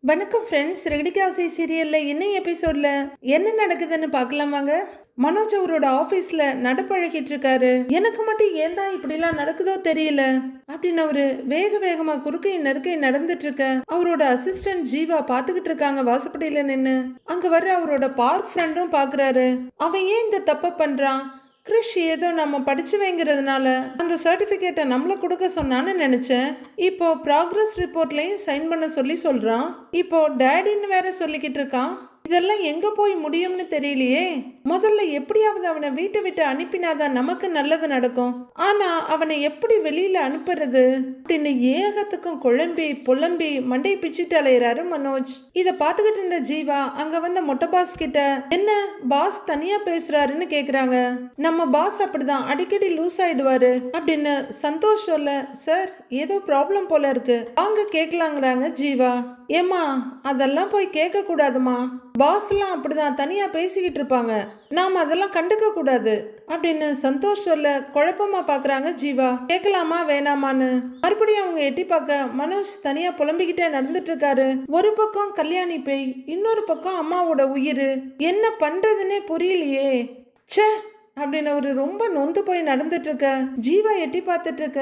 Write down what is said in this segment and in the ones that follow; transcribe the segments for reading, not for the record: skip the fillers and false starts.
வணக்கம் ஃப்ரெண்ட்ஸ். ரெடிகாசி சீரியல்ல இன்னும் எபிசோட்ல என்ன நடக்குதுன்னு பார்க்கலாமாங்க. மனோஜ் அவரோட ஆபீஸ்ல நடப்பழகிட்டு இருக்காரு. எனக்கு மட்டும் ஏன் தான் இப்படிலாம் நடக்குதோ தெரியல அப்படின்னு அவரு வேகமா குறுக்கை நெருக்கை நடந்துட்டு இருக்க அவரோட அசிஸ்டன்ட் ஜீவா பாத்துக்கிட்டு இருக்காங்க வாசப்படியில நின்னு. அங்க வர்ற அவரோட பார்க் ஃப்ரெண்டும் பாக்குறாரு. அவன் ஏன் இந்த தப்ப பண்றான்? கிறிஷ் ஏதோ நம்ம படிச்சு வைங்கிறதுனால அந்த சர்டிபிகேட்டை நம்மள கொடுக்க சொன்னான்னு நினைச்சேன். இப்போ ப்ராக்ரஸ் ரிப்போர்ட்லயும் சைன் பண்ண சொல்றான். இப்போ டேடின்னு வேற சொல்லிக்கிட்டு இருக்கான். இதெல்லாம் எங்க போய் முடியும்னு தெரியலையே. முதல்ல எப்படியாவது அவனை வீட்டை விட்டு அனுப்பினாதான் நமக்கு நல்லது நடக்கும். ஆனா அவனை எப்படி வெளியில அனுப்புறது அப்படின்னு ஏகத்துக்கும் குழம்பி புலம்பி மண்டை பிச்சுட்டு அலையிறாரு மனோஜ். இத பாத்துக்கிட்டு இருந்த ஜீவா அங்க வந்த மொட்டை பாஸ் கிட்ட, என்ன பாஸ் தனியா பேசுறாருன்னு கேக்குறாங்க. நம்ம பாஸ் அப்படிதான் அடிக்கடி லூஸ் ஆயிடுவாரு அப்படின்னு சந்தோஷ் சொல்ல, சார் ஏதோ ப்ராப்ளம் போல இருக்கு, வாங்க கேட்கலாங்கிறாங்க ஜீவா. ஏமா அதெல்லாம் போய் கேட்க கூடாதுமா, பாஸ் எல்லாம் அப்படிதான் தனியா பேசிக்கிட்டு இருப்பாங்க, நாம அதெல்லாம் கண்டுக்க கூடாது அப்படின்னு சந்தோஷ் சொல்ல குழப்பமா பாக்குறாங்க ஜீவா. கேட்கலாமா வேணாமான்னு மறுபடியும் அவங்க எட்டி பார்க்க மனோஜ் தனியா புலம்பிக்கிட்டே நடந்துட்டு இருக்காரு. ஒரு பக்கம் கல்யாணி பேய், இன்னொரு பக்கம் அம்மாவோட உயிர், என்ன பண்றதுன்னே புரியலையே ச்சே அப்படின்னு அவரு ரொம்ப நொந்து போய் நடந்துட்டு இருக்க ஜீவா எட்டி பார்த்துட்டு இருக்க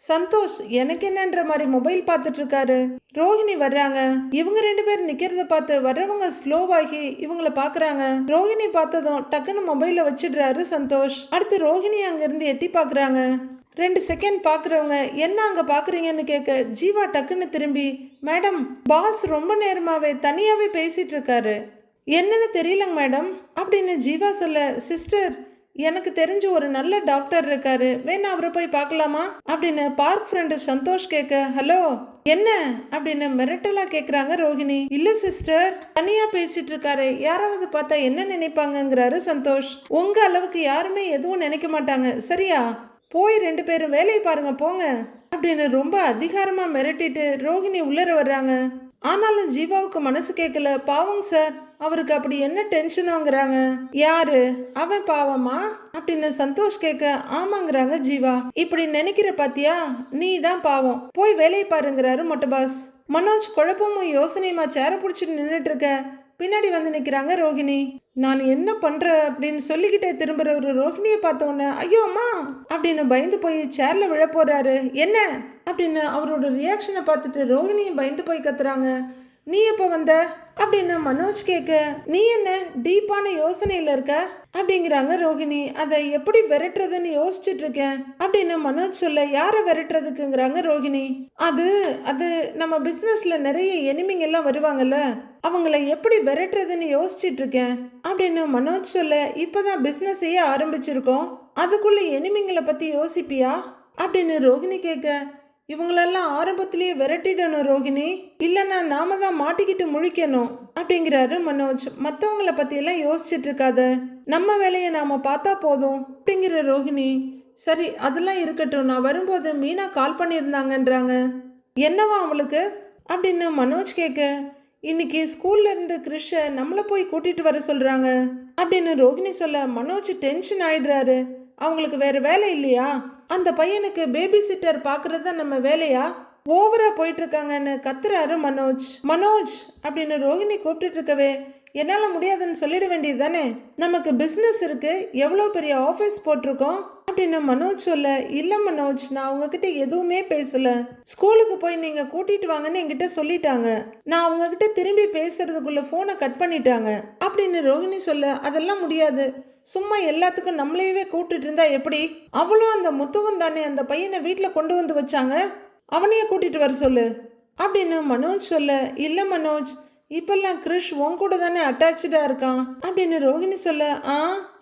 சந்தோஷ் எனக்கு என்னன்ற மாதிரி மொபைல் பார்த்துட்டு இருக்காரு. ரோஹிணி வர்றாங்க. இவங்க ரெண்டு பேர் நிக்கிறத பார்த்து வர்றவங்க ஸ்லோவாகி இவங்கள பாக்குறாங்க. ரோஹிணி பார்த்ததும் டக்குன்னு மொபைல வச்சிடுறாரு சந்தோஷ். அடுத்து ரோஹிணி அங்க இருந்து எட்டி பாக்குறாங்க. 2 செகண்ட் பாக்குறவங்க என்ன அங்க பாக்குறீங்கன்னு கேட்க ஜீவா டக்குன்னு திரும்பி, மேடம் பாஸ் ரொம்ப நேரமாவே தனியாவே பேசிட்டு இருக்காரு, என்னன்னு தெரியலங்க மேடம் அப்படின்னு ஜீவா சொல்ல, சிஸ்டர் எனக்கு தெரிஞ்ச ஒரு நல்ல டாக்டர் இருக்காரு, வேணா அவரை போய் பார்க்கலாமா அப்படின்னு பார்க் ஃப்ரெண்டு சந்தோஷ் கேட்க, ஹலோ என்ன அப்படின்னு மிரட்டலா கேக்குறாங்க ரோஹிணி. இல்ல சிஸ்டர் தனியா பேசிட்டு இருக்காரு, யாராவது பார்த்தா என்ன நினைப்பாங்கங்கிறாரு சந்தோஷ். உங்க அளவுக்கு யாருமே எதுவும் நினைக்க மாட்டாங்க சரியா, போய் 2 பேரும் வேலையை பாருங்க போங்க அப்படின்னு ரொம்ப அதிகாரமா மிரட்டிட்டு ரோஹிணி உள்ளர வர்றாங்க. ஆனாலும் ஜீவாவுக்கு மனசு கேட்கல. பாவம் சார், அவருக்கு அப்படி என்ன டென்ஷனுங்கிறாங்க. யாரு அவன் பாவமா அப்படின்னு சந்தோஷ் கேட்க, ஆமாங்கிறாங்க ஜீவா. இப்படி நினைக்கிற பாத்தியா, நீ தான் பாவம், போய் வேலையை பாருங்கிறாரு மொட்டை பாஸ். மனோஜ் குழப்பமும் யோசனையுமா சேர பிடிச்சிட்டு நின்றுட்டு இருக்க பின்னாடி வந்து நிற்கிறாங்க ரோஹிணி. நான் என்ன பண்ற அப்படின்னு சொல்லிக்கிட்டே திரும்புற ஒரு ரோஹிணியை பார்த்த உடனே ஐயோ அம்மா அப்படின்னு பயந்து போய் சேர்ல விழ போறாரு. என்ன அப்படின்னு அவரோட ரியாக்ஷனை பார்த்துட்டு ரோஹிணியும் பயந்து போய் கத்துறாங்க. நீ எப்போ வந்த அப்படின்னு மனோஜ் கேட்க, நீ என்ன டீப்பான யோசனையில இருக்க அப்படிங்கிறாங்க ரோஹிணி. அதை எப்படி விரட்டுறதுன்னு யோசிச்சுட்டு இருக்கேன் அப்படின்னு மனோஜ் சொல்ல, யாரை விரட்டுறதுக்குங்கிறாங்க ரோஹிணி. அது அது நம்ம பிசினஸ்ல நிறைய எனிமிங்க எல்லாம் வருவாங்கல்ல, அவங்கள எப்படி விரட்டுறதுன்னு யோசிச்சுட்டு இருக்கேன் அப்படின்னு மனோஜ் சொல்ல, இப்பதான் பிசினஸையே ஆரம்பிச்சிருக்கோம், அதுக்குள்ள எனிமிங்களை பத்தி யோசிப்பியா அப்படின்னு ரோஹிணி கேட்க, இவங்களெல்லாம் ஆரம்பத்திலேயே விரட்டிடணும் ரோஹிணி, இல்லைன்னா நாம தான் மாட்டிக்கிட்டு முழிக்கணும் அப்படிங்கிறாரு மனோஜ். மற்றவங்கள பற்றியெல்லாம் யோசிச்சுட்டு இருக்காத, நம்ம வேலையை நாம பார்த்தா போதும் அப்படிங்கிற ரோஹிணி. சரி அதெல்லாம் இருக்கட்டும், நான் வரும்போது மீனா கால் பண்ணியிருந்தாங்கன்றாங்க, என்னவா அவங்களுக்கு அப்படின்னு மனோஜ் கேட்க, இன்னைக்கு ஸ்கூல்ல இருந்து கிறிஷை நம்மளை போய் கூட்டிட்டு வர சொல்றாங்க அப்படின்னு ரோஹிணி சொல்ல மனோஜ் டென்ஷன் ஆயிடுறாரு. அவங்களுக்கு வேற வேலை இல்லையா? அந்த பையனுக்கு பேபி சிட்டர் பாக்குறது தான் நம்ம வேலையா? ஓவரா போயிட்டு இருக்காங்கன்னு கத்துறாரு மனோஜ். மனோஜ் அப்படின்னு ரோஹிணி கூப்பிட்டு இருக்கவே, என்னால முடியாதுன்னு சொல்லிட வேண்டியது தானே, நமக்கு பிசினஸ் இருக்கு, எவ்வளோ பெரிய ஆஃபீஸ் போட்டிருக்கோம் அப்படின்னு மனோஜ் சொல்ல, இல்ல மனோஜ் நான் உங்ககிட்ட எதுவுமே பேசல, ஸ்கூலுக்கு போய் நீங்க கூட்டிட்டு வாங்கன்னு என்கிட்ட சொல்லிட்டாங்க, நான் உங்ககிட்ட திரும்பி பேசுறதுக்குள்ள போனை கட் பண்ணிட்டாங்க அப்படின்னு ரோஹிணி சொல்ல, அதெல்லாம் முடியாது, சும்மா எல்லாத்துக்கும் நம்மளையவே கூப்பிட்டு இருந்தா எப்படி? அவளும் அந்த முத்துவன் தானே அந்த பையனை வீட்டில் கொண்டு வந்து வச்சாங்க, அவனையே கூட்டிட்டு வர சொல்லு அப்படின்னு மனோஜ் சொல்ல, இல்ல மனோஜ் இப்பெல்லாம் கிறிஷ் உன் கூட தானே அட்டாச்சா இருக்கான் அப்படின்னு ரோஹிணி சொல்ல,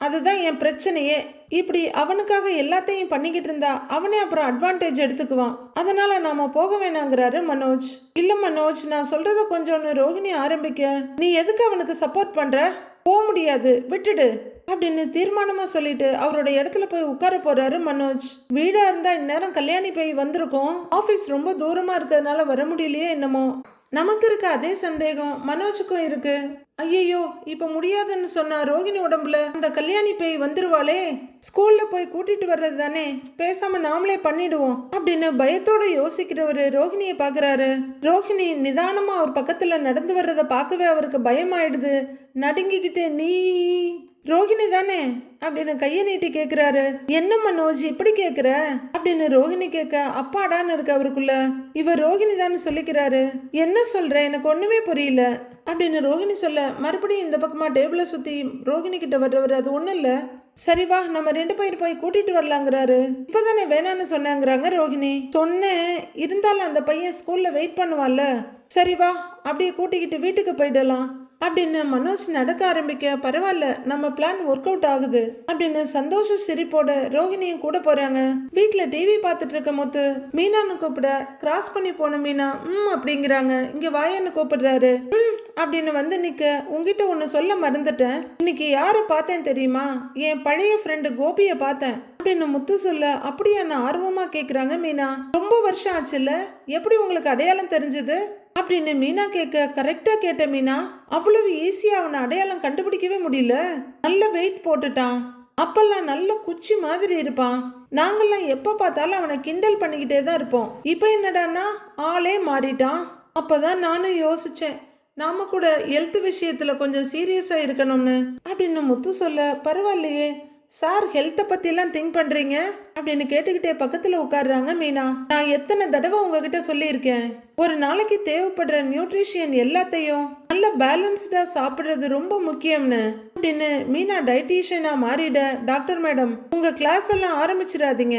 அதுதான் என் பிரச்சனையே, இப்படி அவனுக்காக எல்லாத்தையும் பண்ணிக்கிட்டு இருந்தா அவனே அப்புறம் அட்வான்டேஜ் எடுத்துக்குவான், அதனால நாம போக வேணாங்கிறாரு மனோஜ். இல்ல மனோஜ் நான் சொல்றத கொஞ்சம்னு ரோஹிணி ஆரம்பிக்க, நீ எதுக்கு அவனுக்கு சப்போர்ட் பண்ற, போக முடியாது விட்டுடு அப்படின்னு தீர்மானமா சொல்லிட்டு அவரோட இடத்துல போய் உட்கார போறாரு மனோஜ். வீடா இருந்தா இந்நேரம் கல்யாணி போய் வந்திருக்கோம், ஆபீஸ் ரொம்ப தூரமா இருக்கிறதுனால வர முடியலையே என்னமோ. நமக்கு இருக்க அதே சந்தேகம் மனோஜுக்கும் இருக்கு. ஐயையோ, இப்ப முடியாதுன்னு சொன்னா ரோகிணி உடம்புல அந்த கல்யாணி பேய் வந்துருவாளே, ஸ்கூல்ல போய் கூட்டிட்டு வர்றது தானே, பேசாம நாமளே பண்ணிடுவோம் அப்படின்னு பயத்தோட யோசிக்கிறவரு ரோகிணியை பாக்குறாரு. ரோகிணி நிதானமா அவர் பக்கத்துல நடந்து வர்றத பார்க்கவே அவருக்கு பயமாயிடுது. நடுங்கிக்கிட்டு, நீ ரோகிணி தானே அப்படின்னு கையை நீட்டி கேக்குறாரு. என்ன மனோஜ் இப்படி கேக்குற அப்படின்னு ரோகிணி கேட்க அப்பாடான்னு இருக்கு அவருக்குள்ள. இவர் ரோகிணி தான்னு சொல்லிக்கிறாரு. என்ன சொல்ற, எனக்கு ஒண்ணுமே புரியல அப்படின்னு ரோகிணி சொல்ல, மறுபடியும் இந்த பக்கமா டேபிளை சுத்தி ரோகிணி கிட்ட வர்றவர், அது ஒண்ணும் இல்ல, சரி வா நம்ம 2 பேர் போய் கூட்டிட்டு வரலாங்கிறாரு. இப்பதானே வேணான்னு சொன்னாங்கிறாங்க ரோகிணி. சொன்னேன், இருந்தாலும் அந்த பையன் ஸ்கூல்ல வெயிட் பண்ணுவான்ல, சரி வா அப்படியே கூட்டிக்கிட்டு வீட்டுக்கு போயிடலாம் அப்படின்னு மனோஜ் நடக்க ஆரம்பிக்க, பரவாயில்ல நம்ம பிளான் ஒர்க் அவுட் ஆகுது அப்படின்னு சந்தோஷ சிரிப்போட ரோஹிணியும் கூட போறாங்க. வீட்டுல டிவி பார்த்துட்டு இருக்க முத்து மீனான்னு கூப்பிட, கிராஸ் பண்ணி போன மீனா அப்படிங்கிறாங்க. இங்க வாயான்னு கூப்பிடுறாரு. அப்படின்னு வந்து நிக்க, உங்ககிட்ட ஒன்னு சொல்ல மறந்துட்டேன், இன்னைக்கு யாரை பார்த்தேன் தெரியுமா, என் பழைய ஃப்ரெண்டு கோபியை பார்த்தேன் அப்படின்னு முத்து சொல்ல, அப்படியா நான் ஆர்வமா கேக்குறாங்க மீனா. ரொம்ப வருஷம் ஆச்சுல்ல, எப்படி உங்களுக்கு அடையாளம் தெரிஞ்சது அப்படின்னு மீனா கேட்க, கரெக்டா கேட்ட மீனா, அவ்வளவு ஈஸியா அவனை அடையாளம் கண்டுபிடிக்கவே முடியல, நல்ல வெயிட் போட்டுட்டான், அப்பெல்லாம் நல்ல குச்சி மாதிரி இருப்பான், நாங்கெல்லாம் எப்ப பார்த்தாலும் அவனை கிண்டல் பண்ணிக்கிட்டே தான் இருப்போம், இப்ப என்னடான்னா ஆளே மாறிட்டான். அப்பதான் நானும் யோசிச்சேன், நாம கூட ஹெல்த் விஷயத்துல கொஞ்சம் சீரியஸா இருக்கணும்னு அப்படின்னு முத்து சொல்ல, பரவாயில்லையே சார் ஹெல்த்தை பத்திலாம் திங்க் பண்றீங்க அப்படின்னு கேட்டுக்கிட்டே பக்கத்துல உட்காடுறாங்க மீனா. நான் எத்தனை தடவை உங்ககிட்ட சொல்லியிருக்கேன், ஒரு நாளைக்கு தேவைப்படுற நியூட்ரிஷியன் எல்லாத்தையும் நல்ல பேலன்ஸ்டா சாப்பிடுறது ரொம்ப முக்கியம்னு அப்படின்னு. மீனா டயட்டீஷியனா மாறிட, டாக்டர் மேடம் உங்க கிளாஸ் எல்லாம் ஆரம்பிச்சிடாதீங்க,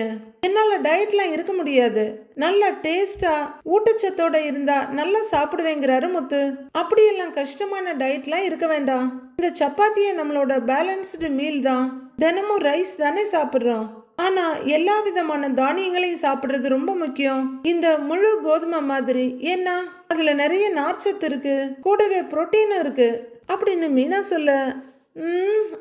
என்னால டயட்லாம் இருக்க முடியாது, நல்ல டேஸ்டா ஊட்டச்சத்தோட இருந்தா நல்லா சாப்பிடுவேங்கிறாரு முத்து. அப்படியெல்லாம் கஷ்டமான டயட்லாம் இருக்க வேண்டாம், இந்த சப்பாத்தியை நம்மளோட பேலன்ஸ்டு மீல் தான், தினமும் ரைஸ் தானே சாப்பிடுறோம், ஆனா எல்லா விதமான தானியங்களையும் சாப்பிடுறது ரொம்ப முக்கியம், இந்த முழு கோதுமை மாதிரி, ஏன்னா அதுல நிறைய நார்ச்சத்து இருக்கு, கூடவே புரோட்டீனும் இருக்கு அப்படின்னு மீனா சொல்ல,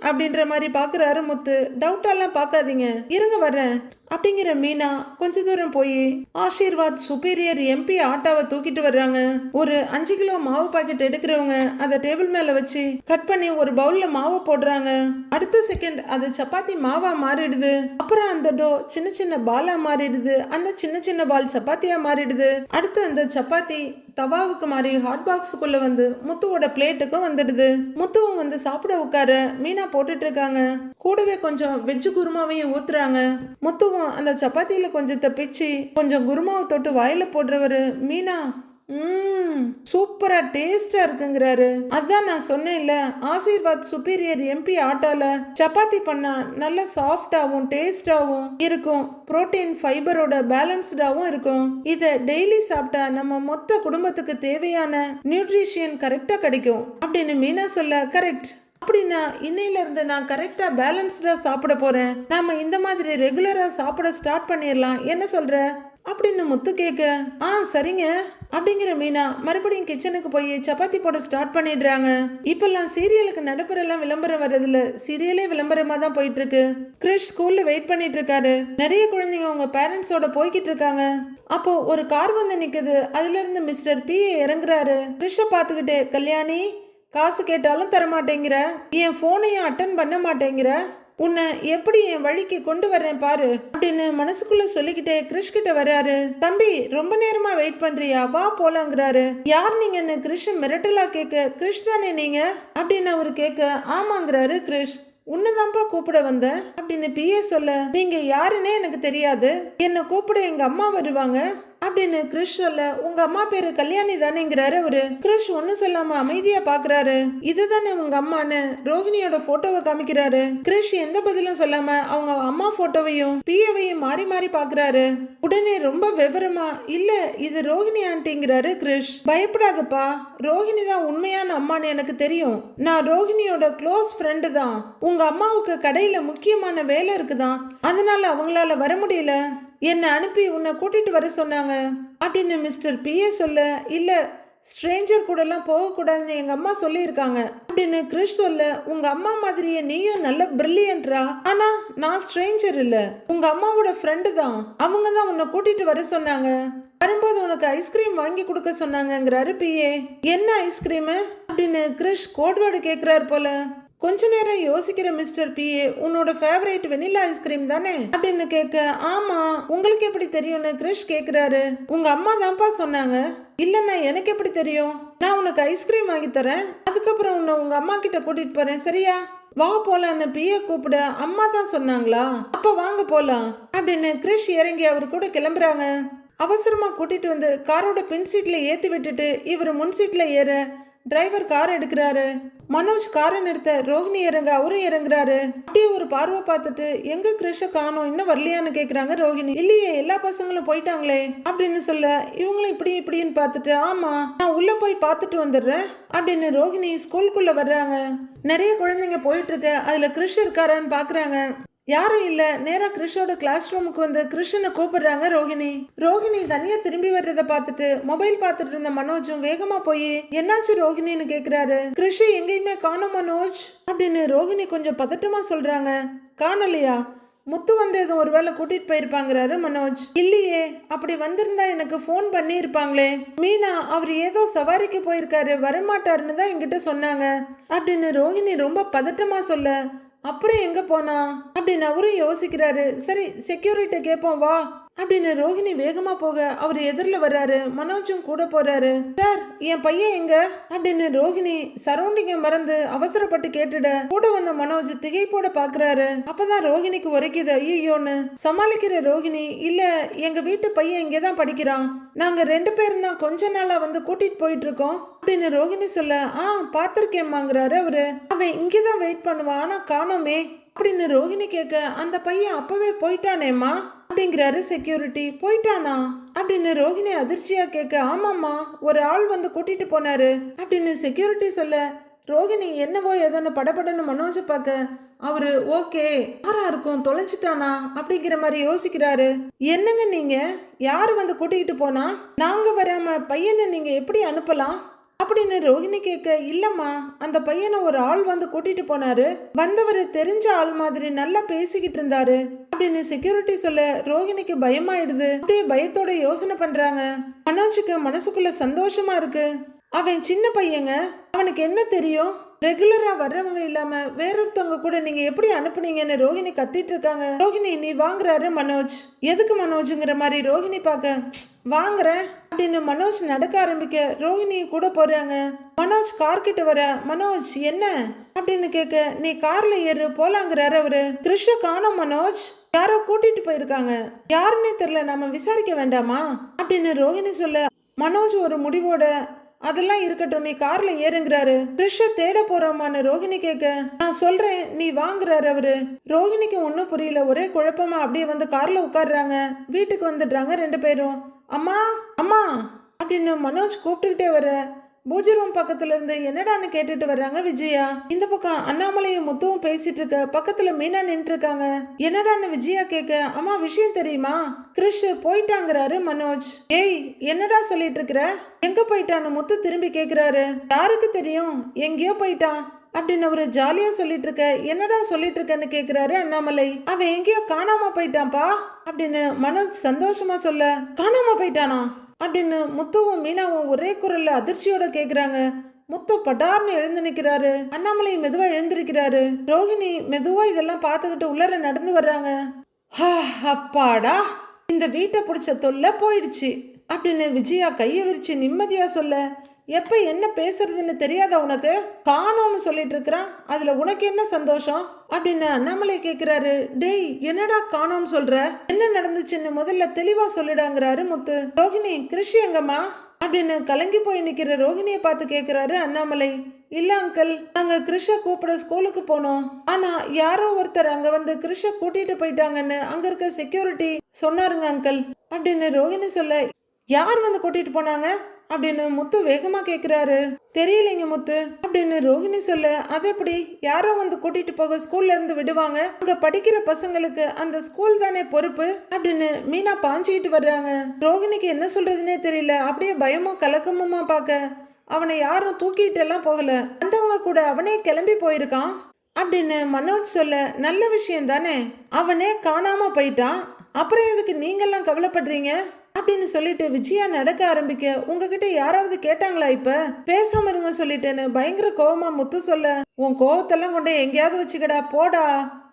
அப்படின்ற மாதிரி பாக்குறாரு முத்து. டவுட்டாலாம் பார்க்காதீங்க, இருங்க வர்றேன் அப்படிங்கிற மீனா கொஞ்ச தூரம் போய் ஆசீர்வாத் சுப்பீரியர் எம்பி ஆட்டாவை தூக்கிட்டு வர்றாங்க. ஒரு 5 கிலோ மாவு பாக்கெட் எடுக்கிறவங்க அதை டேபிள் மேல வச்சு கட் பண்ணி ஒரு பவுல்ல மாவை போடுறாங்க. அடுத்த செகண்ட் அது சப்பாத்தி மாவா மாறிடுது. அப்புறம் அந்த டோ சின்ன சின்ன பாலா மாறிடுது, அந்த சின்ன சின்ன பால் சப்பாத்தியா மாறிடுது. அடுத்து அந்த சப்பாத்தி தவாவுக்கு மாறி ஹாட் பாக்ஸுக்குள்ள வந்து முத்துவோட பிளேட்டுக்கும் வந்துடுது. முத்துவும் வந்து சாப்பிட உட்கார மீனா போட்டுட்டு இருக்காங்க. கூடவே கொஞ்சம் வெஜ்ஜு குருமாவையும் ஊத்துறாங்க. முத்துவும் அந்த சப்பாத்தியில கொஞ்சத்தை பிச்சு கொஞ்சம் குருமாவை தொட்டு வாயில போடுறவரு, மீனா சூப்பரா டேஸ்டா இருக்குங்கிறாரு. அதான் நான் சொன்னேன்ல, ஆசீர்வாத் சுப்பீரியர் எம்பி ஆட்டால சப்பாத்தி பண்ணா நல்ல சாஃப்டாவும் டேஸ்டாவும் இருக்கும், புரோட்டீன் ஃபைபரோட பேலன்ஸ்டாவும் இருக்கும், இத டெய்லி சாப்பிட்டா நம்ம மொத்த குடும்பத்துக்கு தேவையான நியூட்ரிஷியன் கரெக்டா கிடைக்கும் அப்படின்னு மீனா சொல்ல, கரெக்ட் அப்படின்னா இன்னையில இருந்து நான் கரெக்டா பேலன்ஸ்டா சாப்பிட போறேன், நாம இந்த மாதிரி ரெகுலரா சாப்பிட ஸ்டார்ட் பண்ணிடலாம், என்ன சொல்ற அப்படின்னு முத்து கேட்க, சரிங்க அப்படிங்கிற மீனா மறுபடியும் கிச்சனுக்கு போய் சப்பாத்தி போட ஸ்டார்ட் பண்ணிடுறாங்க. இப்பெல்லாம் சீரியலுக்கு நடுப்புறெல்லாம் விளம்பரம் வர்றதில்ல, சீரியலே விளம்பரமா தான் போயிட்டு இருக்கு. கிறிஷ் ஸ்கூல்ல வெயிட் பண்ணிட்டு இருக்காரு, நிறைய குழந்தைங்க அவங்க பேரண்ட்ஸோட போய்கிட்டு இருக்காங்க. அப்போ ஒரு கார் வந்து நிக்குது, அதுல இருந்து மிஸ்டர் பி இறங்குறாரு. கிறிஷை பார்த்துக்கிட்டே, கல்யாணி காசு கேட்டாலும் தரமாட்டேங்கிற, என் போனையும் அட்டன் பண்ண மாட்டேங்கிற, உன்னை எப்படி என் வழிக்கு கொண்டு வர்றேன் பாரு அப்படின்னு மனசுக்குள்ள சொல்லிக்கிட்டே கிறிஷ் கிட்ட வர்றாரு. தம்பி ரொம்ப நேரமா வெயிட் பண்றியா, வா போலாங்கிறாரு. யார் நீங்கன்னு கிறிஷ் மிரட்டலா கேட்க, கிறிஷ் தானே நீங்க அப்படின்னு அவரு கேட்க, ஆமாங்கிறாரு கிறிஷ். உன்னதான்ப்பா கூப்பிட வந்தேன் அப்படின்னு பிஏ சொல்ல, நீங்க யாருன்னே எனக்கு தெரியாது, என்னை கூப்பிட எங்க அம்மா வருவாங்க அப்படின்னு கிறிஷ் சொல்ல, உங்க அம்மா பேரு கல்யாணி தானேங்கிறாரு அவரு. கிறிஷ் ஒன்னும் சொல்லாம அமைதியா பாக்குறாரு. இதுதானே உங்க அம்மான்னு ரோஹிணியோட போட்டோவை காமிக்கிறாரு. கிறிஷ் எந்த பதிலும் சொல்லாம அவங்க அம்மா போட்டோவையும் பிஏவையும் மாறி மாறி பாக்குறாரு. உடனே ரொம்ப விவரமா, இல்ல இது ரோஹிணி ஆண்டிங்கிறாரு கிறிஷ். பயப்படாதப்பா, ரோஹிணி தான் உண்மையான அம்மான்னு எனக்கு தெரியும், நான் ரோஹிணியோட க்ளோஸ் ஃப்ரெண்டு தான், உங்க அம்மாவுக்கு கடையில முக்கியமான வேலை இருக்குதான், அதனால அவங்களால வர முடியல, என்னை அனுப்பி உன்னை கூட்டிட்டு வர சொன்னாங்க அப்படின்னு மிஸ்டர் பிஏ சொல்ல, இல்ல ஸ்ட்ரேஞ்சர் கூட எல்லாம் போகக்கூடாதுன்னு எங்க அம்மா சொல்லியிருக்காங்க அப்படின்னு கிறிஷ் சொல்ல, உங்க அம்மா மாதிரியே நீயும் நல்ல பிரில்லியன்ட்ரா. ஆனா நான் ஸ்ட்ரேஞ்சர் இல்ல, உங்க அம்மாவோட ஃப்ரெண்டு தான். அவங்க தான் உன்னை கூட்டிட்டு வர சொன்னாங்க. வரும்போது உனக்கு ஐஸ்கிரீம் வாங்கி கொடுக்க சொன்னாங்கங்கிறாரு பிஏ. என்ன ஐஸ்கிரீமு அப்படின்னு கிறிஷ் கோட்வேர்டு கேட்கிறாரு போல. கொஞ்ச நேரம் யோசிக்கிற மிஸ்டர் பிஏ, உன்னோட ஃபேவரேட் வெனிலா ஐஸ்கிரீம் தானே அப்படின்னு கேட்க, ஆமா உங்களுக்கு எப்படி தெரியும்னு கிறிஷ் கேக்குறாரு. உங்க அம்மா தான்ப்பா சொன்னாங்க. இல்லன்னா எனக்கு எப்படி தெரியும்? நான் உனக்கு ஐஸ்கிரீம் வாங்கி தரேன், அதுக்கப்புறம் உன்னை உங்க அம்மா கிட்ட கூட்டிட்டு போறேன், சரியா? வா போலான்னு பிஏ கூப்பிட, அம்மா தான் சொன்னாங்களா, அப்ப வாங்க போலாம் அப்படின்னு கிறிஷ் இறங்கி அவர் கூட கிளம்புறாங்க. அவசரமா கூட்டிட்டு வந்து காரோட பின் சீட்ல ஏத்தி விட்டுட்டு இவர் முன் சீட்ல ஏற டிரைவர் கார் எடுக்கிறாரு. மனோஜ் காரை நிறுத்த ரோஹிணி இறங்க அவரும் இறங்குறாரு. அப்படியே ஒரு பார்வை பார்த்துட்டு, எங்க கிறிஷ காணோம், இன்னும் வரலையான்னு கேக்குறாங்க ரோஹிணி. இல்லையே, எல்லா பசங்களும் போயிட்டாங்களே அப்படின்னு சொல்ல, இவங்களும் இப்படி இப்படின்னு பார்த்துட்டு, ஆமா நான் உள்ள போய் பார்த்துட்டு வந்துடுறேன் அப்படின்னு ரோஹிணி ஸ்கூலுக்குள்ள வர்றாங்க. நிறைய குழந்தைங்க போயிட்டு இருக்க, அதுல கிறிஷ் இருக்காரான்னு பாக்குறாங்க. யாரும் இல்ல. நேரா கிறிஷோட கிளாஸ் ரூமுக்கு வந்து கிறிஷனை கூப்பிடுறாங்க ரோஹிணி. ரோஹிணி தனியா திரும்பி வர்றத பார்த்துட்டு மொபைல் பார்த்துட்டு இருந்த மனோஜும் வேகமா போய், என்னாச்சு ரோஹிணின்னு கேக்குறாரு. கிறிஷ் எங்கேயுமே காணோம் மனோஜ் அப்படின்னு ரோஹிணி கொஞ்சம் பதட்டமா சொல்றாங்க. காணலையா? முத்து வந்ததும் ஒருவேளை கூட்டிட்டு போயிருப்பாங்கிறாரு மனோஜ். இல்லையே, அப்படி வந்திருந்தா எனக்கு போன் பண்ணி இருப்பாங்களே. மீனா அவர் ஏதோ சவாரிக்கு போயிருக்காரு, வரமாட்டாருன்னு தான் என்கிட்ட சொன்னாங்க அப்படின்னு ரோஹிணி ரொம்ப பதட்டமா சொல்ல, அப்புறம் எங்க போனா அப்படின்னு அவரும் யோசிக்கிறாரு. சரி செக்யூரிட்டி கேட்போம் வா அப்படின்னு ரோஹிணி வேகமா போக அவர் எதிரில் வர்றாரு. மனோஜும் கூட போறாரு. சார் என் பையன் எங்க அப்படின்னு ரோஹிணி சரௌண்டிங்க மறந்து அவசரப்பட்டு கேட்டுட, கூட வந்த மனோஜ் திகைப்போட பாக்குறாரு. அப்பதான் ரோஹிணிக்கு உரைக்குது ஐயோன்னு. சமாளிக்கிற ரோஹிணி, இல்ல எங்க வீட்டு பையன் இங்கேதான் படிக்கிறான், நாங்க 2 பேரும் தான் கொஞ்ச நாளா வந்து கூட்டிட்டு போயிட்டு இருக்கோம் அப்படின்னு ரோஹிணி சொல்ல, பாத்திருக்கேம்மாங்கிறாரு அவரு. அவன் இங்கேதான் வெயிட் பண்ணுவான், ஆனா காணோமே அப்படின்னு ரோஹிணி கேட்க, அந்த பையன் அப்பவே போயிட்டானேம்மா அப்படிங்கிறாரு செக்யூரிட்டி. போயிட்டானா அப்படின்னு ரோஹிணி அதிர்ச்சியா கேட்க, ஆமாம்மா ஒரு ஆள் வந்து கூட்டிட்டு போனாரு அப்படின்னு செக்யூரிட்டி சொல்ல, ரோஹிணி என்னவோ ஏதோன்னு படபடன்னு மனோஜை பார்க்க, அவரு ஓகே யாரா இருக்கும், தொலைஞ்சிட்டானா அப்படிங்கிற மாதிரி யோசிக்கிறாரு. என்னங்க நீங்க, யாரு வந்து கூட்டிகிட்டு போனா? நாங்க வராம பையனை நீங்க எப்படி அனுப்பலாம் அப்படின்னு ரோஹிணி கேட்க, இல்லம்மா அந்த பையனை ஒரு ஆள் வந்து கூட்டிட்டு போனாரு, வந்தவர் தெரிஞ்ச ஆள் மாதிரி நல்லா பேசிக்கிட்டு இருந்தாரு அப்படின்னு செக்யூரிட்டி சொல்ல, ரோஹிணிக்கு பயமாயிடுது. அப்படியே பயத்தோட யோசனை பண்றாங்க. மனோஜுக்கு மனசுக்குள்ள சந்தோஷமா இருக்கு. அவன் சின்ன பையங்க, அவனுக்கு என்ன தெரியும், ரெகுலரா வர்றவங்க இல்லாம வேறொருத்தவங்க கூட நீங்க எப்படி அனுப்புனீங்கன்னு ரோஹிணி கத்திட்டு இருக்காங்க. ரோஹிணி நீ வாங்குறாரு மனோஜ். எதுக்கு மனோஜுங்கிற மாதிரி ரோஹிணி பார்க்க, வாங்குறேன் அப்படின்னு மனோஜ் நடக்க ஆரம்பிக்க ரோஹிணி கூட போறாங்க. மனோஜ் கார் கிட்ட வர, மனோஜ் என்ன அப்படின்னு கேட்க, நீ கார்ல ஏறு போலாங்கிறாரு அவரு. கிறிஷ காணோம் மனோஜ், யாரோ கூட்டிட்டு போயிருக்காங்க, யாருன்னே தெரியல, நாம விசாரிக்க வேண்டாமா அப்படின்னு ரோஹிணி சொல்ல, மனோஜ் ஒரு முடிவோட, அதெல்லாம் இருக்கட்டும் நீ கார்ல ஏறுங்கிறாரு. கிறிஷ தேட போறோமான்னு ரோஹிணி கேட்க, நான் சொல்றேன் நீ வாங்குறாரு அவரு. ரோஹிணிக்கு ஒன்னும் புரியல, ஒரே குழப்பமா அப்படியே வந்து கார்ல உட்காடுறாங்க. வீட்டுக்கு வந்துடுறாங்க 2 பேரும். அம்மா அம்மா அப்படின்னு மனோஜ் கூப்பிட்டுக்கிட்டே வர, பூஜை ரூம் பக்கத்துல இருந்து என்னடான்னு கேட்டுட்டு வர்றாங்க விஜயா. இந்த பக்கம் அண்ணாமலையும் முத்துவும் பேசிட்டு இருக்க, பக்கத்துல மீனா நின்று இருக்காங்க. என்னடான்னு விஜயா கேட்க, அம்மா விஷயம் தெரியுமா, கிறிஷ் போயிட்டாங்கிறாரு மனோஜ். ஏய் என்னடா சொல்லிட்டு இருக்கிற, எங்க போயிட்டான்னு முத்து திரும்பி கேக்குறாரு. யாருக்கு தெரியும், எங்கேயோ போயிட்டான் அப்படின்னு அவரு ஜாலியா சொல்லிட்டு இருக்க. என்னடா சொல்லிட்டு இருக்கன்னு கேக்குறாரு அண்ணாமலை. அவன் எங்கேயோ காணாம போயிட்டான்பா அப்படின்னு மனோஜ் சந்தோஷமா சொல்ல, காணாம போயிட்டானா அப்படின்னு முத்துவும் மீனாவும் ஒரே குரல்ல அதிர்ச்சியோட கேக்குறாங்க. முத்து படார்னு எழுந்து நிக்கிறாரு. அண்ணாமலை மெதுவா எழுந்திருக்கிறாரு. ரோஹிணி மெதுவா இதெல்லாம் பார்த்துக்கிட்டு உள்ளர நடந்து வர்றாங்க. அப்பாடா, இந்த வீட்டை பிடிச்ச தொல்லை போயிடுச்சு அப்படின்னு விஜயா கையை விரிச்சு நிம்மதியா சொல்ல, எப்ப என்ன பேசுறதுன்னு தெரியாத உனக்கு, காணோம்னு சொல்லிட்டு இருக்கிறான், அதுல உனக்கு என்ன சந்தோஷம் அப்படின்னு அண்ணாமலை கேக்குறாரு. டேய் என்னடா காணோம்னு சொல்ற, என்ன நடந்துச்சுன்னு முதல்ல தெளிவா சொல்லிடாங்கிறாரு முத்து. ரோஹிணி கிறிஷ் எங்கம்மா அப்படின்னு கலங்கி போய் நிக்கிற ரோஹிணியை பார்த்து கேக்குறாரு அண்ணாமலை. இல்ல அங்கிள், நாங்க கிறிஷ கூப்பிட ஸ்கூலுக்கு போனோம், ஆனா யாரோ ஒருத்தர் அங்க வந்து கிறிஷ கூட்டிட்டு போயிட்டாங்கன்னு அங்க இருக்க செக்யூரிட்டி சொன்னாருங்க அங்கிள் அப்படின்னு ரோஹிணி சொல்ல, யார் வந்து கூட்டிட்டு போனாங்க அப்படின்னு முத்து வேகமா கேக்குறாரு. தெரியலைங்க முத்து அப்படின்னு ரோஹிணி சொல்ல, அது எப்படி யாரோ வந்து கூட்டிட்டு போக ஸ்கூல்ல இருந்து விடுவாங்க, அங்க படிக்கிற பசங்களுக்கு அந்த ஸ்கூல் தானே பொறுப்பு அப்படின்னு மீனா பாஞ்சிக்கிட்டு வர்றாங்க. ரோஹிணிக்கு என்ன சொல்றதுன்னே தெரியல. அப்படியே பயமோ கலக்கமுமா பார்க்க, அவனை யாரும் தூக்கிட்டு எல்லாம் போகல, வந்தவங்க கூட அவனே கிளம்பி போயிருக்கான் அப்படின்னு மனோஜ் சொல்ல, நல்ல விஷயம் தானே, அவனே காணாம போயிட்டான், அப்புறம் எதுக்கு நீங்கெல்லாம் கவலைப்படுறீங்க அப்படின்னு சொல்லிட்டு விஜயா நடக்க ஆரம்பிக்க, உங்ககிட்ட யாராவது கேட்டாங்களா இப்ப பேசாம இருங்க சொல்லிட்டேன்னு பயங்கர கோவமா முத்து சொல்ல, உன் கோவத்தெல்லாம் கொண்டு எங்கேயாவது வச்சுக்கடா போடா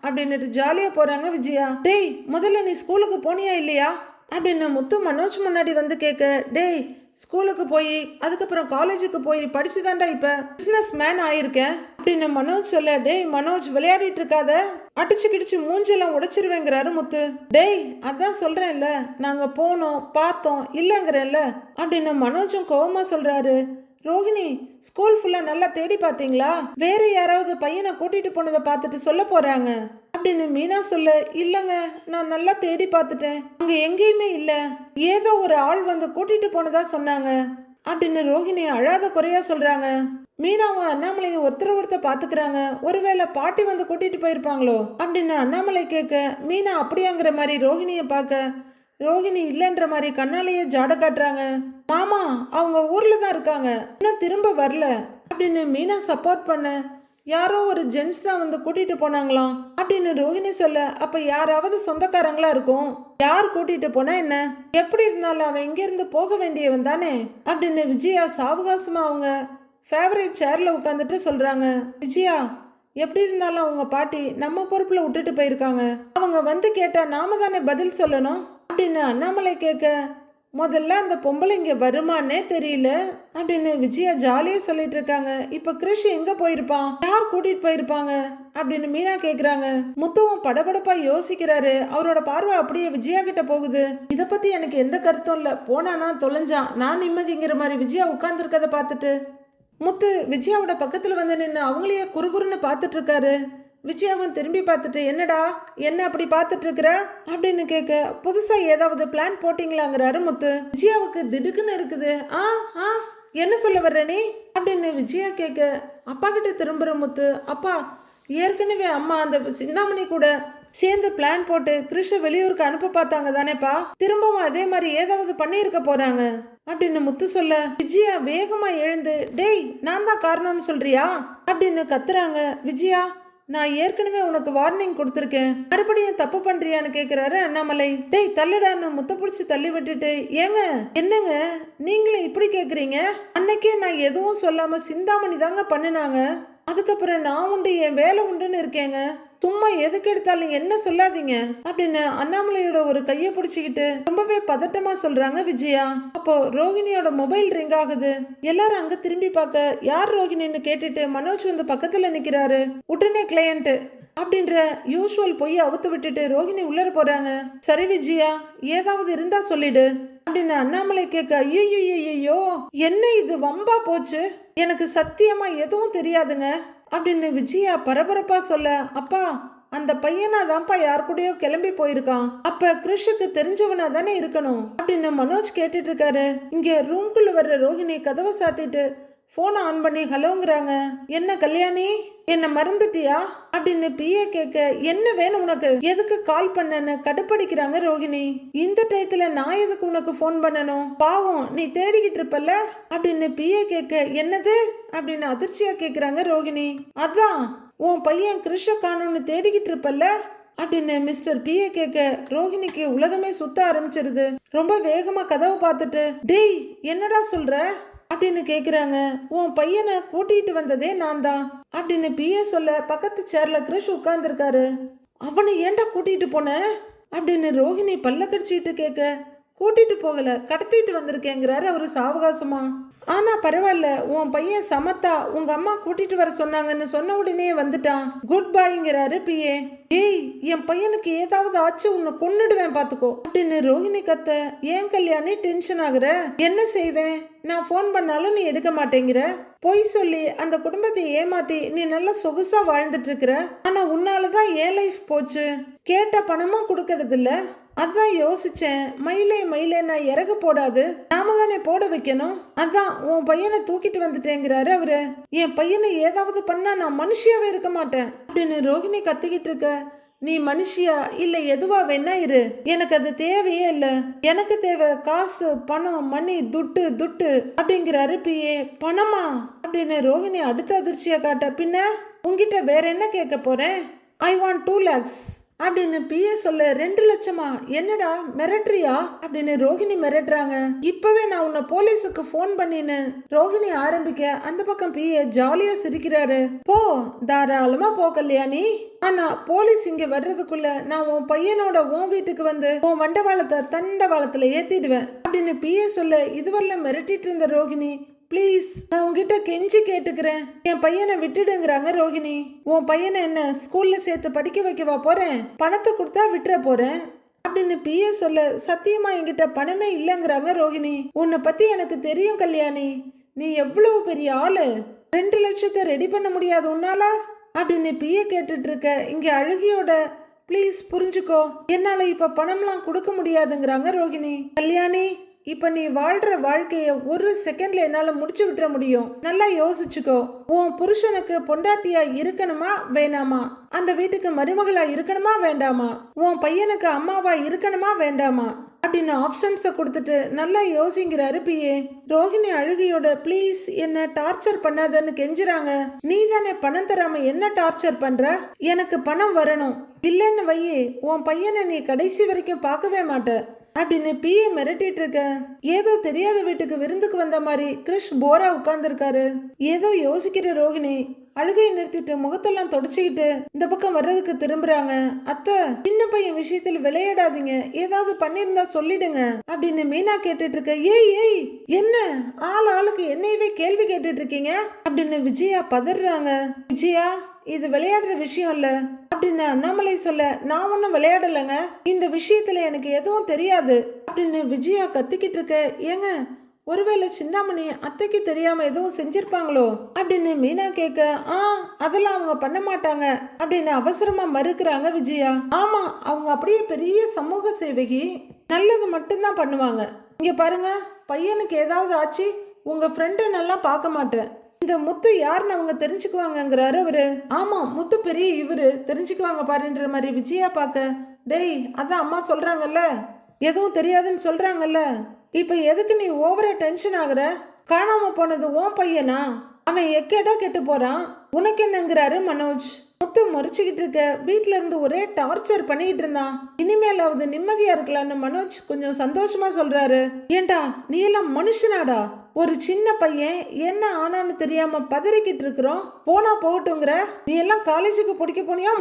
அப்படின்னுட்டு ஜாலியா போறாங்க விஜயா. டேய் முதல்ல நீ ஸ்கூலுக்கு போனியா இல்லையா அப்படின்னு முத்து மனோஜ் முன்னாடி வந்து கேட்க, டேய் ஸ்கூலுக்கு போய் அதுக்கப்புறம் காலேஜுக்கு போய் படிச்சுதான்டா இப்ப பிசினஸ் மேன் ஆயிருக்கேன் அப்படின்னு மனோஜ் சொல்ல, டேய் மனோஜ் விளையாடிட்டு இருக்காத, அடிச்சு கிடிச்சு மூஞ்செல்லாம் உடைச்சிருவேங்கிறாரு முத்து. டேய் அதான் சொல்றேன்ல, நாங்க போனோம் பார்த்தோம் இல்லைங்கிறேன்ல அப்படின்னு மனோஜும் கோவமா சொல்றாரு. ரோஹிணி ஸ்கூல் ஃபுல்லா நல்லா தேடி பார்த்தீங்களா, வேற யாராவது பையனை கூட்டிட்டு போனதை பார்த்துட்டு சொல்ல போறாங்க அப்படின்னு மீனா சொல்ல, இல்லைங்க நான் நல்லா தேடி பார்த்துட்டேன், அங்க எங்கேயுமே இல்ல, ஏதோ ஒரு ஆள் வந்து கூட்டிட்டு போனதா சொன்னாங்க அப்படின்னு ரோஹிணி அழாத குறையா சொல்றாங்க. மீனாவும் அண்ணாமலையும் ஒருத்தர் பாத்துக்கிறாங்க, ஒருவேளை பாட்டி வந்து கூட்டிட்டு போயிருப்பாங்களோ அப்படின்னு அண்ணாமலை கேட்க, மீனா அப்படியாங்கிற மாதிரி ரோஹிணிய பார்க்க, ரோஹிணி இல்லைன்ற மாதிரி கண்ணாலேயே ஜாட காட்டுறாங்க. மாமா அவங்க ஊர்ல தான் இருக்காங்க, இன்னும் திரும்ப வரல அப்படின்னு மீனா சப்போர்ட் பண்ண, யாரோ ஒரு ஜென்ஸ் தான் வந்து கூட்டிட்டு போனாங்களாம் அப்படின்னு ரோஹிணி சொல்ல, அப்ப யாராவது சொந்தக்காரங்களா இருக்கும், யார் கூட்டிட்டு போனா என்ன, எப்படி இருந்தாலும் அவன் இங்க இருந்து போக வேண்டியவன் தானே அப்படின்னு விஜயா சாவகாசமா அவங்க ஃபேவரட் சேர்ல உட்காந்துட்டு சொல்றாங்க. விஜயா எப்படி இருந்தாலும் அவங்க பாட்டி நம்ம பொறுப்புல விட்டுட்டு போயிருக்காங்க, அவங்க வந்து கேட்டா நாம தானே பதில் சொல்லணும் அப்படின்னு அண்ணாமலை கேட்க, முதல்ல அந்த பொம்பளை இங்க வருமானே தெரியல அப்படின்னு விஜயா ஜாலியா சொல்லிட்டு இருக்காங்க. இப்ப கிருஷ் எங்க போயிருப்பான், யார் கூட்டிட்டு போயிருப்பாங்க அப்படின்னு மீனா கேக்குறாங்க. முத்துவும் படபடப்பா யோசிக்கிறாரு. அவரோட பார்வை அப்படியே விஜயா கிட்ட போகுது. இத பத்தி எனக்கு எந்த கருத்தும் இல்ல, போனானா தொலைஞ்சான், நான் நிம்மதிங்கிற மாதிரி விஜயா உட்கார்ந்து இருக்கதை பார்த்துட்டு முத்து விஜயாவோட பக்கத்துல வந்து நின்று அவங்களையே குறுகுறுன்னு பார்த்துட்டு இருக்காரு. விஜயாவும் திரும்பி பார்த்துட்டு, என்னடா என்ன அப்படி பார்த்துட்டு இருக்கிற அப்படின்னு கேட்க, புதுசா ஏதாவது பிளான் போட்டீங்களாங்கிறாரு முத்து. விஜயாவுக்கு திடுக்குன்னு இருக்குது. ஆ என்ன சொல்ல வர்ற நீ அப்படின்னு விஜயா கேட்க, அப்பா கிட்ட திரும்புற முத்து. அப்பா ஏற்கனவே அம்மா அந்த சிந்தாமணி கூட சேர்ந்து பிளான் போட்டு கிருஷ வெளியூருக்கு அனுப்ப பார்த்தாங்க தானேப்பா, திரும்பவும் அதே மாதிரி ஏதாவது பண்ணியிருக்க போறாங்க அப்படின்னு முத்து சொல்ல, விஜயா வேகமா எழுந்து, டேய் நான் தான் காரணம்னு சொல்றியா அப்படின்னு கத்துறாங்க. விஜயா நான் ஏற்கனவே உனக்கு வார்னிங் கொடுத்துருக்கேன், மறுபடியும் தப்பு பண்றியான்னு கேக்குறாரு அண்ணாமலை. டேய் தள்ளுடான்னு முத்த பிடிச்சி தள்ளி விட்டுட்டு, ஏங்க என்னங்க நீங்களும் இப்படி கேக்குறீங்க, அன்னைக்கே நான் எதுவும் சொல்லாம சிந்தாமணி தாங்க பண்ணினாங்க, அதுக்கப்புறம் நான் உண்டு என் வேலை உண்டுன்னு இருக்கேங்க, சும்மா எதுக்கு எடுத்தாலும் என்ன சொல்லாதீங்க அப்படின்னு அண்ணாமலையோட ஒரு கையை பிடிச்சிக்கிட்டு ரொம்பவே பதட்டமா சொல்றாங்க விஜயா. அப்போ ரோஹிணியோட மொபைல் ரிங் ஆகுது. எல்லாரும் அங்க திரும்பி பார்க்க, யார் ரோஹிணின்னு கேட்டுட்டு மனோஜ் வந்து பக்கத்துல நிக்கிறாரு. உடனே கிளையண்ட் அப்படின்ற யூஸ்வல் பொய்யை அவுத்து விட்டுட்டு ரோஹிணி உள்ளர போறாங்க. சரி விஜயா ஏதாவது இருந்தா சொல்லிடு அப்படின்னு அண்ணாமலை கேட்க, ஐயோ என்ன இது வம்பா போச்சு, எனக்கு சத்தியமா எதுவும் தெரியாதுங்க அப்படின்னு விஜயா பரபரப்பா சொல்ல, அப்பா அந்த பையனா தான்ப்பா யார் கூடயோ கிளம்பி போயிருக்கான், அப்ப கிருஷுக்கு தெரிஞ்சவனா தானே இருக்கணும் அப்படின்னு மனோஜ் கேட்டுட்டு இருக்காரு. இங்க ரூம்குள்ள வர்ற ரோஹிணி கதவை சாத்திட்டு போனை ஆன் பண்ணி ஹலோங்கிறாங்க. என்ன கல்யாணி என்ன மறந்துட்டியா அப்படின்னு பிஏ கேட்க, என்ன வேணும் உனக்கு, எதுக்கு கால் பண்ணன்னு கடுப்படிக்கிறாங்க ரோஹிணி. இந்த டயத்துல நான் எதுக்கு உனக்கு போன் பண்ணணும், பாவம் நீ தேடிக்கிட்டு இருப்பல்ல அப்படின்னு பிஏ கேட்க, என்னது அப்படின்னு அதிர்ச்சியா கேக்குறாங்க ரோஹிணி. அதான் உன் பையன் கிருஷ காணும்னு தேடிக்கிட்டு இருப்பல்ல அப்படின்னு மிஸ்டர் பிஏ கேட்க, ரோஹிணிக்கு உலகமே சுத்த ஆரம்பிச்சிருது. ரொம்ப வேகமா கதவை பார்த்துட்டு, டேய் என்னடா சொல்ற அப்படின்னு கேக்குறாங்க. உன் பையனை கூட்டிட்டு வந்ததே நான் தான் அப்படின்னு பிஏ சொல்ல, பக்கத்து சேர்ல கிருஷ் உட்கார்ந்து இருக்காரு. அவனை ஏன்டா கூட்டிட்டு போன அப்படின்னு ரோஹிணி பல்ல கடிச்சிட்டு கேட்க, கூட்டிட்டு போகல கடத்திட்டு வந்திருக்கேங்கிறாரு அவரு சாவகாசமா. ஆனா பரவாயில்ல, உன் பையன் சமத்தா உங்க அம்மா கூட்டிட்டு வர சொன்னாங்கன்னு சொன்ன உடனே வந்துட்டான், குட் பாய்ங்கிறாரு பிஏ. ஏய் என் பையனுக்கு ஏதாவது ஆச்சு உன்னை கொன்னுடுவேன் பாத்துக்கோ அப்படின்னு ரோஹிணி கத்த, ஏன் கல்யாணி டென்ஷன் ஆகுற, என்ன செய்வேன், நான் போன் பண்ணாலும் நீ எடுக்க மாட்டேங்கிற, பொய் சொல்லி அந்த குடும்பத்தை ஏமாத்தி நீ நல்லா சொகுசா வாழ்ந்துட்டு இருக்கிற, ஆனா உன்னாலதான் ஏன் லைஃப் போச்சு, கேட்ட பணமும் கொடுக்கறது இல்ல, அதான் யோசிச்சேன், மயிலே மயிலே நான் இறகு போடாது, நாம தானே போட வைக்கணும். அதான் உன் பையனை தூக்கிட்டு வந்துட்டேங்கிறாரு அவரு. என் பையனை ஏதாவது பண்ணா நான் மனுஷியாவே இருக்க மாட்டேன் அப்படின்னு ரோகிணி கத்திக்கிட்டு இருக்க. நீ மனுஷியா இல்ல எதுவா வேணா இரு, எனக்கு அது தேவையே இல்ல. எனக்கு தேவை காசு, பணம், மணி, துட்டு துட்டு அப்படிங்கிறாரு பிஏ. பணமா அப்படின்னு ரோகிணி அடுத்த அதிர்ச்சியை காட்ட. பின்ன உங்ககிட்ட வேற என்ன கேட்க போறேன்? ஐ வாண்ட் 2 lakhs அப்படின்னு பிஏ சொல்ல. 2 லட்சமா? என்னடா மிரட்டுறியா அப்படின்னு ரோகிணி மிரட்டுறாங்க. இப்பவே நான் உன்னை போலீஸுக்கு போன் பண்ணினு ரோகிணி ஆரம்பிக்க, அந்த பக்கம் பிஏ ஜாலியா சிரிக்கிறாரு. போ, தாராளமா போ கல்யாணி. ஆனா போலீஸ் இங்க வர்றதுக்குள்ள நான் உன் பையனோட உன் வீட்டுக்கு வந்து உன் வண்டவாளத்தை தண்டவாளத்துல ஏத்திடுவேன் அப்படின்னு பிஏ சொல்ல. இதுவரை மிரட்டிட்டு இருந்த ரோகிணி, ப்ளீஸ் நான் உங்ககிட்ட கெஞ்சி கேட்டுக்கிறேன், என் பையனை விட்டுடுங்கிறாங்க ரோகிணி. உன் பையனை என்ன ஸ்கூல்ல சேர்த்து படிக்க வைக்கவா போறேன்? பணத்தை கொடுத்தா விட்டுற போறேன் அப்படின்னு பிஏ சொல்ல. சத்தியமா என்கிட்ட பணமே இல்லைங்கிறாங்க ரோகிணி. உன்னை பத்தி எனக்கு தெரியும் கல்யாணி, நீ எவ்வளவு பெரிய ஆளு. 2 லட்சத்தை ரெடி பண்ண முடியாது உன்னால அப்படின்னு பிஏ கேட்டுட்டு இருக்க. இங்க அழுகியோட ப்ளீஸ் புரிஞ்சுக்கோ, என்னால இப்ப பணம்லாம் கொடுக்க முடியாதுங்கிறாங்க ரோகிணி. கல்யாணி, இப்ப நீ வாழ்ற வாழ்க்கைய 1 செகண்ட்ல என்னால முடிச்சு விட்டுற முடியும். நல்லா யோசிச்சுக்கோ. உன் புருஷனுக்கு பொண்டாட்டியா இருக்கணுமா வேணாமா? அந்த வீட்டுக்கு மருமகளா இருக்கணுமா வேண்டாமா? உன் பையனுக்கு அம்மாவா இருக்கணுமா வேண்டாமா அப்படின்னு ஆப்ஷன்ஸை கொடுத்துட்டு நல்லா யோசிங்கிறாரு பிஏ. ரோகிணி அழுகையோட ப்ளீஸ் என்ன டார்ச்சர் பண்ணாதன்னு கெஞ்சுறாங்க. நீ தானே பணம் தராம என்ன டார்ச்சர் பண்ற? எனக்கு பணம் வரணும், இல்லைன்னு வையே உன் பையனை நீ கடைசி வரைக்கும் பார்க்கவே மாட்ட அப்படின்னு பிஏ மிரட்டிட்டு இருக்க. ஏதோ தெரியாத வீட்டுக்கு விருந்துக்கு வந்த மாதிரி கிறிஷ் போரா உட்கார்ந்துருக்காரு. ஏதோ யோசிக்கிற ரோகிணி அழுகையை நிறுத்திட்டு முகத்தெல்லாம் தொடச்சிக்கிட்டு இந்த பக்கம் வர்றதுக்கு திரும்புறாங்க. அத்தை, சின்ன பையன் விஷயத்தில் விளையாடாதீங்க, ஏதாவது பண்ணிருந்தா சொல்லிடுங்க அப்படின்னு மீனா கேட்டுட்டு இருக்க. ஏய் ஏய், என்ன ஆளுக்கு என்னையவே கேள்வி கேட்டுட்டு இருக்கீங்க அப்படின்னு விஜயா பதறாங்க. விஜயா, இது விளையாடுற விஷயம் இல்ல அப்படின்னு அண்ணாமலை சொல்ல. நான் ஒன்னும் விளையாடலைங்க, இந்த விஷயத்துல எனக்கு எதுவும் தெரியாது அப்படின்னு விஜயா கத்திக்கிட்டு இருக்க. ஏங்க, ஒருவேளை சிந்தாமணி அத்தைக்கு தெரியாம எதுவும் செஞ்சிருப்பாங்களோ அப்படின்னு மீனா கேட்க. அதெல்லாம் அவங்க பண்ண மாட்டாங்க அப்படின்னு அவசரமா மறுக்கிறாங்க விஜயா. ஆமா, அவங்க அப்படியே பெரிய சமூக சேவகி, நல்லது மட்டும்தான் பண்ணுவாங்க. இங்க பாருங்க, பையனுக்கு ஏதாவது ஆச்சு உங்க ஃப்ரெண்டு நல்லா பார்க்க மாட்டேன். இந்த முத்து யாருன்னு அவங்க தெரிஞ்சுக்குவாங்கங்கிறாரு அவரு. ஆமா, முத்து பெரிய இவரு, தெரிஞ்சுக்குவாங்க பாருன்ற மாதிரி விஜயா பார்க்க. டேய், அதான் அம்மா சொல்றாங்கல்ல, எதுவும் தெரியாதுன்னு சொல்றாங்கல்ல, இப்ப எதுக்கு நீ ஓவரா டென்ஷன் ஆகுற? காணாம போனது உன் பையனா? அவன் எக்கேடா கெட்டு போறான், உனக்கு என்னங்கிறாரு மனோஜ். முத்து முறைச்சுக்கிட்டு இருக்க. வீட்டுல இருந்து ஒரே டார்ச்சர் பண்ணிக்கிட்டு இருந்தான், இனிமேலாவது நிம்மதியா இருக்கலாம்னு மனோஜ் கொஞ்சம் சந்தோஷமா சொல்றாரு. ஏண்டா, நீ எல்லாம் மனுஷனாடா? ஒரு சின்ன பையன் என்ன ஆனான்னு தெரியாம பதறிக்கிட்டு இருக்கிறோம், போனா போகட்டுங்கிற? நீ எல்லாம் காலேஜுக்கு படிக்க போனியா?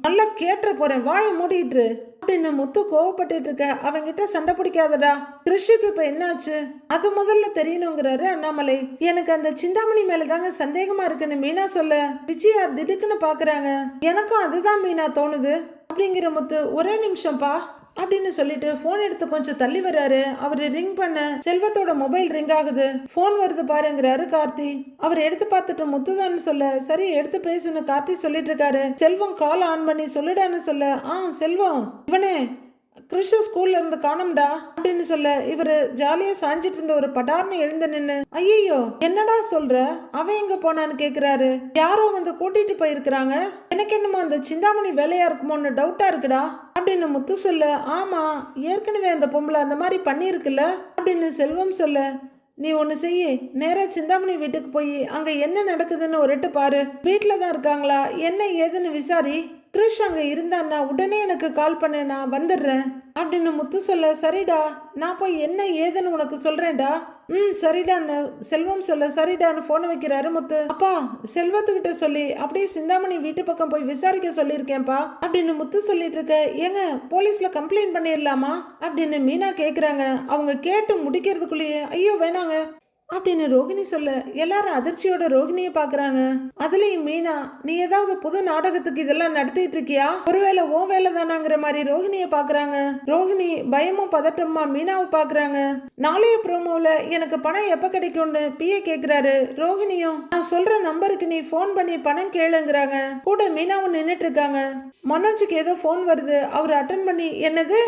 நல்லா கேட்டுற போறேன், வாயை மூடிட்டு அப்படின்னு முத்து கோவப்பட்டு இருக்க. அவங்கிட்ட சண்டை பிடிக்காதடா. கிருஷுக்கு இப்ப என்னாச்சு அது முதல்ல தெரியணுங்கிறாரு அண்ணாமலை. எனக்கு அந்த சிந்தாமணி மேலதாங்க சந்தேகமா இருக்குன்னு மீனா சொல்ல. விஜயா திடுக்குன்னு பாக்குறாங்க. எனக்கும் அதுதான் மீனா தோணுது அப்படிங்கிற முத்து. ஒரே நிமிஷம்ப்பா அப்படின்னு சொல்லிட்டு போன் எடுத்து கொஞ்சம் தள்ளி வர்றாரு. அவரு ரிங் பண்ண செல்வத்தோட மொபைல் ரிங் ஆகுது. போன் வருது பாருங்கிறாரு கார்த்தி. அவர் எடுத்து பார்த்துட்டு முத்துதான்னு சொல்ல. சரி, எடுத்து பேசுன்னு கார்த்தி சொல்லிட்டு இருக்காரு. செல்வம் கால் ஆன் பண்ணி சொல்லுடான்னு சொல்ல. செல்வம், இவனே கிறிஷ ஸ்கூல்ல இருந்து காணோம்டா அப்படின்னு சொல்ல. இவரு ஜாலியா சாஞ்சிட்டு இருந்த ஒரு படார்னு எழுந்து நின்னு, ஐயோ என்னடா சொல்ற, அவன் எங்க போனான்னு கேக்குறாரு. யாரோ வந்து கூட்டிட்டு போயிருக்கிறாங்க, எனக்கு என்னமோ அந்த சிந்தாமணி வேலையா இருக்குமோன்னு டவுட்டா இருக்குடா அப்படின்னு முத்து சொல்ல. ஆமா, ஏற்கனவே அந்த பொம்பளை அந்த மாதிரி பண்ணிருக்குல்ல அப்படின்னு செல்வம் சொல்ல. நீ ஒன்னு செய்ய, நேரா சிந்தாமணி வீட்டுக்கு போய் அங்க என்ன நடக்குதுன்னு ஒரு எட்டு பாரு. வீட்டுல தான் இருக்காங்களா என்ன ஏதுன்னு விசாரி. கிருஷ் அங்க இருந்தான்னா உடனே எனக்கு கால் பண்ண, நான் வந்துடுறேன் அப்படின்னு முத்து சொல்ல. சரிடா, நான் போய் என்ன ஏதுன்னு உனக்கு சொல்றேன்டா. சரிடான்னு செல்வம் சொல்ல. சரிடான்னு போனை வைக்கிறாரு முத்து. அப்பா, செல்வத்துக்கிட்ட சொல்லி அப்படியே சிந்தாமணி வீட்டு பக்கம் போய் விசாரிக்க சொல்லியிருக்கேன்ப்பா அப்படின்னு முத்து சொல்லிட்டு இருக்க. ஏங்க, போலீஸ்ல கம்ப்ளைண்ட் பண்ணிடலாமா அப்படின்னு மீனா கேக்குறாங்க. அவங்க கேட்டு முடிக்கிறதுக்குள்ளேயே ஐயோ வேணாங்க அப்படின்னு ரோகிணி சொல்ல. எல்லாரும் அதிர்ச்சியோட ரோகிணியை பாக்குறாங்க. அதுலயும் மீனா, நீ ஏதாவது புது நாடகத்துக்கு இதெல்லாம் நடத்திட்டு இருக்கியா, ஒருவேளை ஓ வேலை தானாங்கிற மாதிரி ரோகிணியை பாக்குறாங்க. ரோகிணி பயமும் பதட்டமா மீனாவை பாக்குறாங்க. நாளைய ப்ரோமோல எனக்கு பணம் எப்ப கிடைக்கும்னு பிஏ கேக்குறாரு. ரோகிணியும் நான் சொல்ற நம்பருக்கு நீ போன் பண்ணி பணம் கேளுங்கிறாங்க. கூட மீனாவும் நின்னுட்டு இருக்காங்க. மனோஜுக்கு ஏதோ போன் வருது. அவர் அட்டன் பண்ணி, என்னது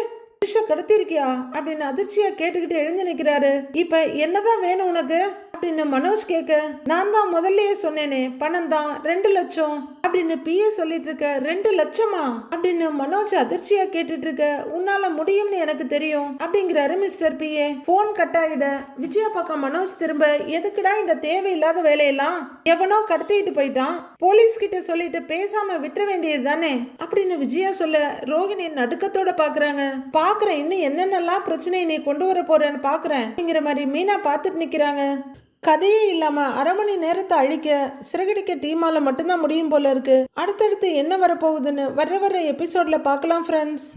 கடத்திருக்கியா அப்படின்னு அதிர்ச்சியா கேட்டுக்கிட்டு எழுந்து நிக்கிறாரு. இப்ப என்னதான் வேணும் உனக்கு அப்படின்னு மனோஜ் கேட்க, நான் தான் முதல்லயே சொன்னேனே பணம் தான் 2 லட்சம் அப்படின்னு பிஏ சொல்லிட்டு இருக்க. 2 லட்சமா அப்படின்னு மனோஜ் அதிர்ச்சியா கேட்டுட்டு இருக்க. உன்னால முடியும்னு எனக்கு தெரியும் அப்படிங்கிறாரு மிஸ்டர் பிஏ. போன் கட் ஆயிட விஜயா பக்கம் மனோஜ் திரும்ப, எதுக்குடா இந்த தேவையில்லாத வேலையெல்லாம், எவனோ கடத்திட்டு போயிட்டான், போலீஸ் கிட்ட சொல்லிட்டு பேசாம விட்டுற வேண்டியது தானே அப்படின்னு விஜயா சொல்ல ரோஹிணி நடுக்கத்தோட பாக்குறாங்க. பாக்குறேன் இன்னும் என்னென்னலாம் பிரச்சனையை நீ கொண்டு வர போறேன்னு பாக்குறேன் அப்படிங்கிற மாதிரி மீனா பார்த்துட்டு நிக்கிறாங்க. கதையே இல்லாம அரை மணி நேரத்தை அழிக்க சிறகடிக்க டீமால மட்டும்தான் முடியும் போல இருக்கு. அடுத்தடுத்து என்ன வரப்போகுதுன்னு வர எபிசோட்ல பார்க்கலாம் ஃப்ரெண்ட்ஸ்.